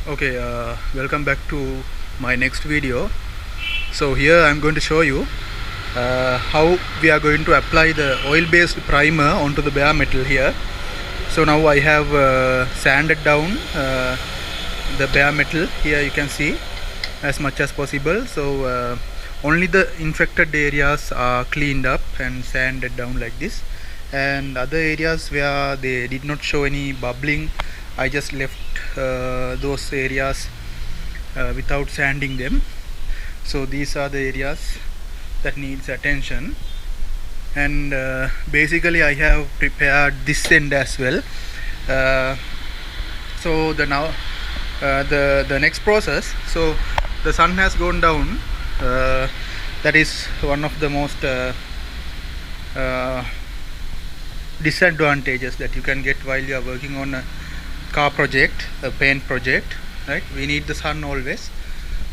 Okay, welcome back to my next video. So here I'm going to show you how we are going to apply the oil based primer onto the bare metal here. So now I have sanded down the bare metal here, you can see, as much as possible. So only the infected areas are cleaned up and sanded down like this, and other areas where they did not show any bubbling, I just left those areas without sanding them. So these are the areas that needs attention, and basically I have prepared this end as well. So the next process, so the sun has gone down. That is one of the most disadvantages that you can get while you are working on a car project, a paint project, right? We need the sun always.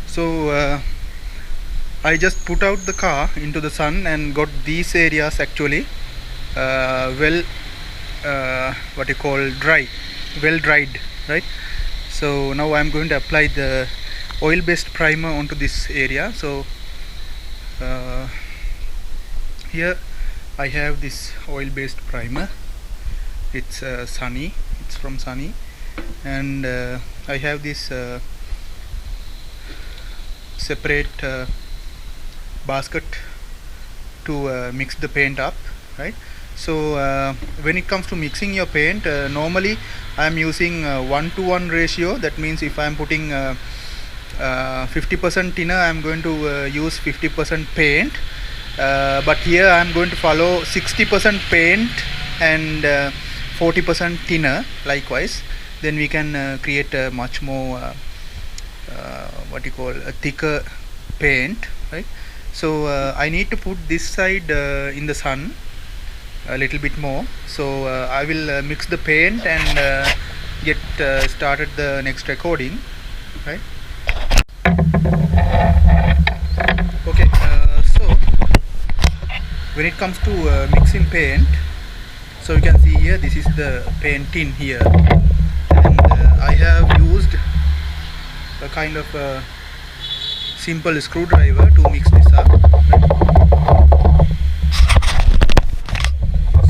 So I just put out the car into the sun and got these areas actually what you call well dried, right? So now I'm going to apply the oil based primer onto this area. So here I have this oil based primer. It's Sunny, it's from Sunny, and I have this separate basket to mix the paint up, right? So when it comes to mixing your paint, normally I am using 1:1 ratio. That means if I am putting 50% thinner, I am going to use 50% paint, but here I am going to follow 60% paint and 40% thinner likewise. Then we can create a much more what you call a thicker paint, right? So I need to put this side in the sun a little bit more. So I will mix the paint and get started the next recording, right? Okay, so when it comes to mixing paint, so you can see here, this is the paint tin here, and I have used a kind of simple screwdriver to mix this up, right?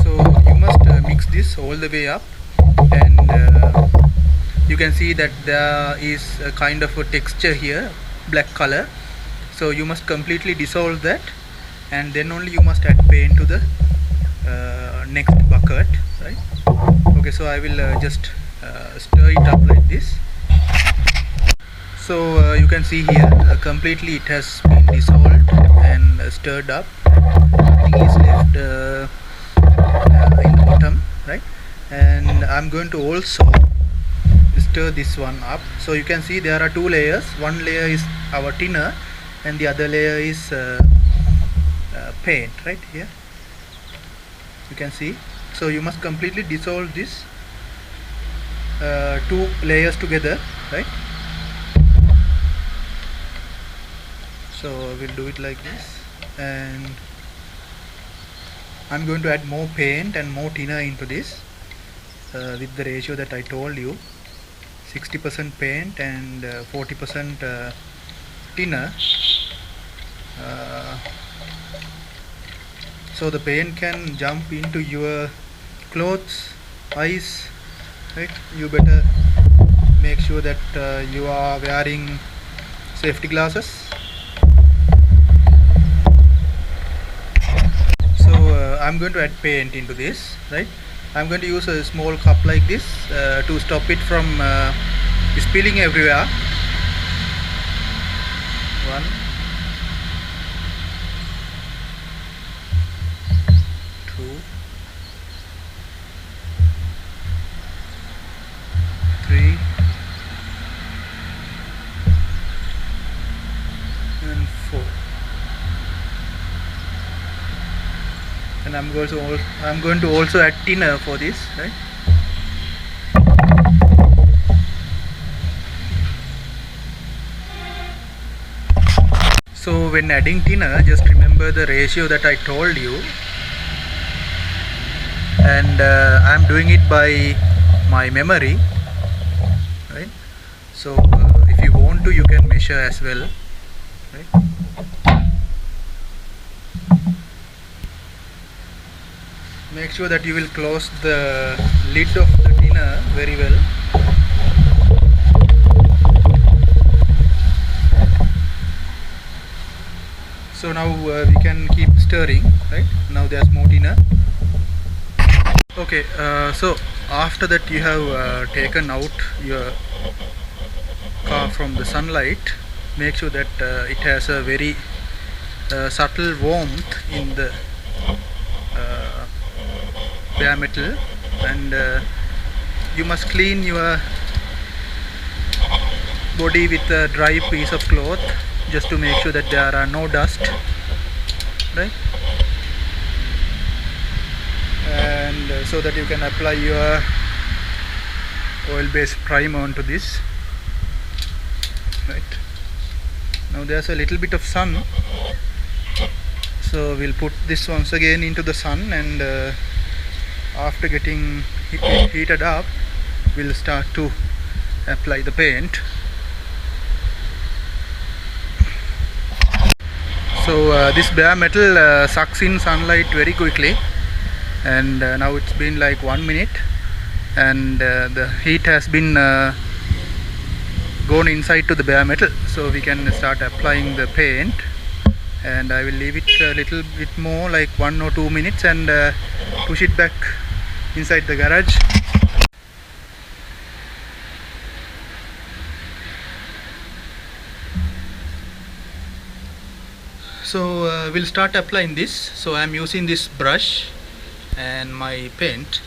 So you must mix this all the way up, and you can see that there is a kind of a texture here, black color. So you must completely dissolve that, and then only you must add paint to the next bucket, right? Okay, so I will just stir it up like this. So you can see here completely it has been dissolved and stirred up. Nothing is left in the bottom, right? And I'm going to also stir this one up. So you can see there are two layers. One layer is our thinner and the other layer is paint, right here. You can see. So you must completely dissolve this two layers together, right? So we'll do it like this, and I'm going to add more paint and more thinner into this with the ratio that I told you, 60% paint and 40% thinner. So the paint can jump into your clothes, eyes, right? You better make sure that you are wearing safety glasses. I'm going to add paint into this, right? I'm going to use a small cup like this to stop it from spilling everywhere. 1, 2, 3, and 4. And I'm going to also add thinner for this, right? So when adding thinner, just remember the ratio that I told you, and I'm doing it by my memory, right? So if you want to, you can measure as well, right? Make sure that you will close the lid of the tinner very well. So now we can keep stirring, right? Now there's more tinner. Okay, so after that you have taken out your car from the sunlight. Make sure that it has a very subtle warmth in the bare metal, and you must clean your body with a dry piece of cloth just to make sure that there are no dust, right? And so that you can apply your oil based primer onto this, right? Now there's a little bit of sun, so we'll put this once again into the sun, and after getting heated up, we'll start to apply the paint. So this bare metal sucks in sunlight very quickly, and now it's been like 1 minute, and the heat has been gone inside to the bare metal, so we can start applying the paint. And I will leave it a little bit more, like 1 or 2 minutes, and push it back inside the garage. So we'll start applying this. So I am using this brush and my paint.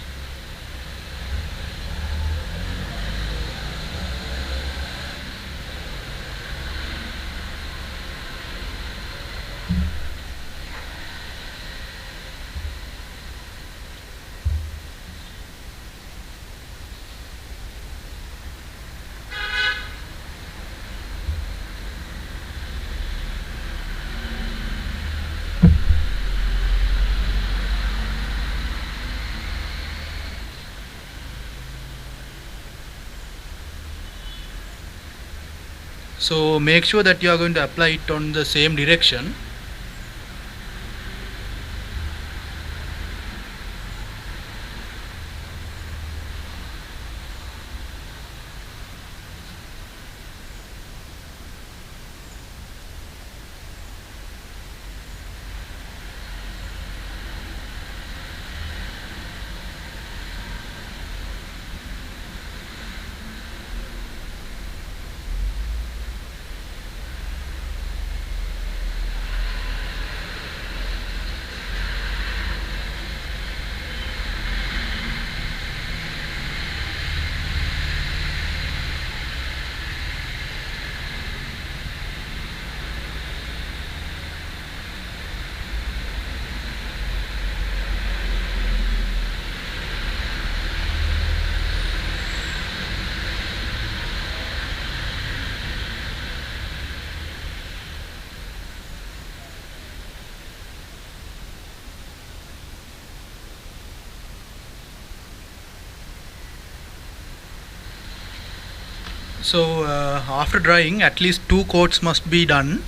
So make sure that you are going to apply it on the same direction. So after drying, at least 2 coats must be done.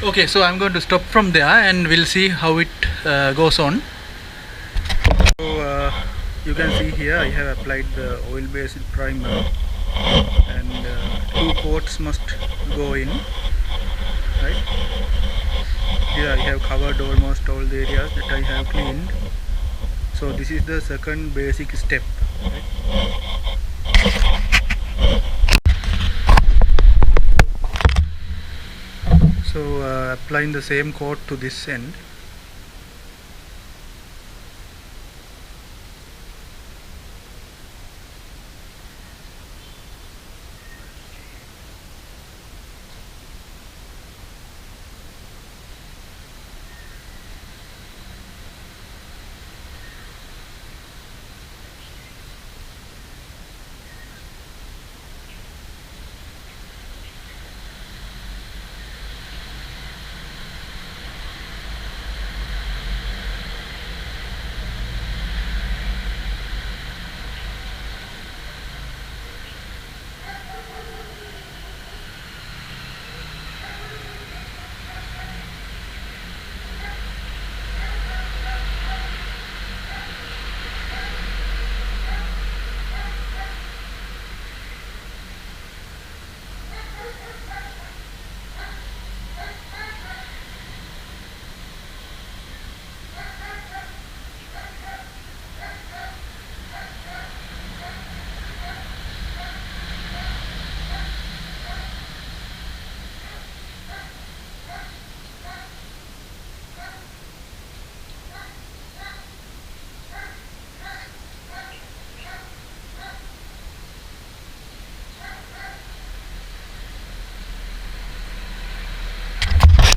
Okay, so I'm going to stop from there and we'll see how it goes on. So you can see here I have applied the oil based primer, and 2 coats must go in, right? Here I have covered almost all the areas that I have cleaned. So this is the second basic step, right? So applying the same coat to this end.